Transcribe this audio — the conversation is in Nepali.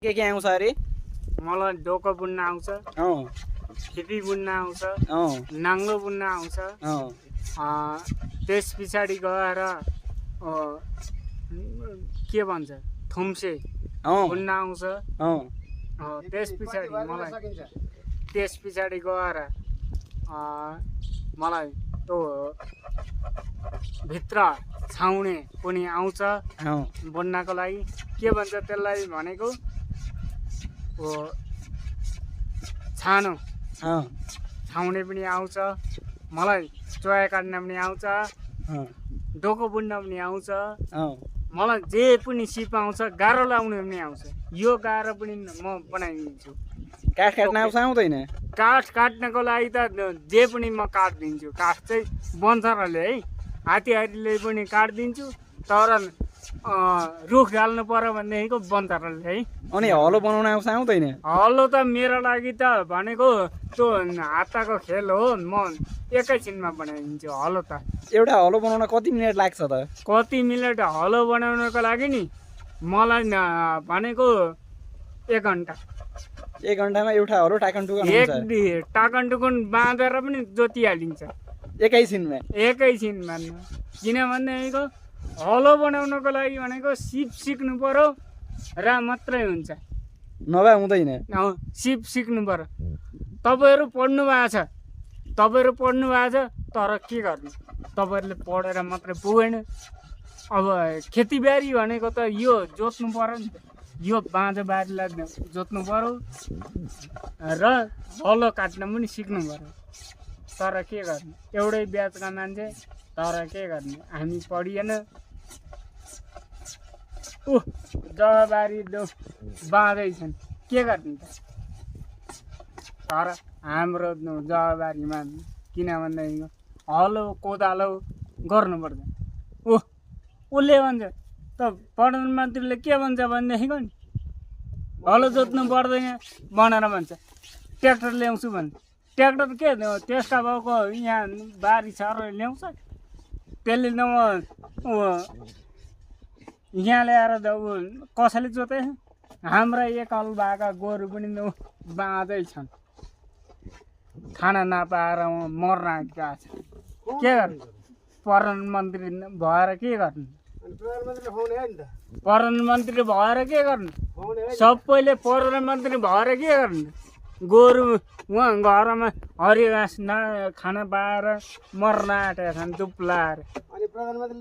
के आउँछ अरे? मलाई डोको बुन्न आउँछ, खिपी बुन्न आउँछ, नाङ्गो बुन्न आउँछ। त्यस पछाडि गएर के भन्छ थुम्से बुन्न आउँछ। त्यस पछाडि गएर मलाई त्यो भित्र छाउने पनि आउँछ बुन्नको लागि। के भन्छ त्यसलाई भनेको छानो छाउने पनि आउँछ मलाई। चोया काट्न पनि आउँछ, डोको बुन्न पनि आउँछ मलाई। जे पनि सिप आउँछ, गाह्रो लाउने पनि आउँछ। यो गाह्रो पनि म बनाइदिन्छु। काठ काट्न आउँछ आउँदैन? काठ काट्नको लागि त जे पनि म काटिदिन्छु। काठ चाहिँ बन्चरले है, हात्तीहरूले पनि काटिदिन्छु। तर रुख गाल्नु पर्यो भनेदेखिको बन्चरले है। अनि हलो बनाउन आउँछ आउँदैन? हलो त मेरो लागि त भनेको त्यो हातको खेल हो। म एकैछिनमा बनाइदिन्छु हलो त। एउटा हलो बनाउन कति मिनट लाग्छ त? कति मिनट हलो बनाउनको लागि नि मलाई भनेको 1 घन्टा। 1 घन्टामा एउटा हलो टाकनटुकन हुन्छ? टाकनटुकन बाँधेर पनि जोतिहालिन्छ एकैछिनमा। किनभनेदेखिको हलो बनाउनको लागि भनेको सिप सिक्नु पर्यो र मात्रै हुन्छ, नभए हुँदैन। सिप सिक्नु पर्यो। तपाईँहरू पढ्नु भएको छ तर के गर्नु, तपाईँहरूले पढेर मात्रै पुगेन। अब खेतीबारी भनेको त यो जोत्नु पर्यो नि त। यो बाँझो बारीलाई जोत्नु पर्यो र हलो काट्न पनि सिक्नु पर्यो। तर के गर्ने, एउटै ब्याचका मान्छे, तर के गर्ने, हामी पढिएन। जग्गाबारी बाँझैछन्, के गर्ने त। तर हाम्रो जग्गाबारीमा किनभनेदेखि हलो कोदालो गर्नुपर्छ। उसले भन्छ त, प्रधानमन्त्रीले के भन्छ भनेदेखिको नि हलो जोत्नु पर्दैन भनेर भन्छ। ट्र्याक्टर ल्याउँछु भन्छ। ट्र्याक्टर के त्यसका भाउको यहाँ बारी छ र ल्याउँछ? त्यसले यहाँ ल्याएर कसैले जोतेछ? हाम्रा एक हल भएका गोरु पनि बाँझै छन्, खाना नपाएर मर्न आएका छन्। के गर्नु, प्रधानमन्त्री भएर के गर्नु? प्रधानमन्त्री भएर के गर्नु? सबैले प्रधानमन्त्री भएर के गर्नु? गोरु उहाँ घरमा हरियो घाँस खाना पाएर मर्न आँटेका छन् दुप्लाएर। प्रधानमन्त्री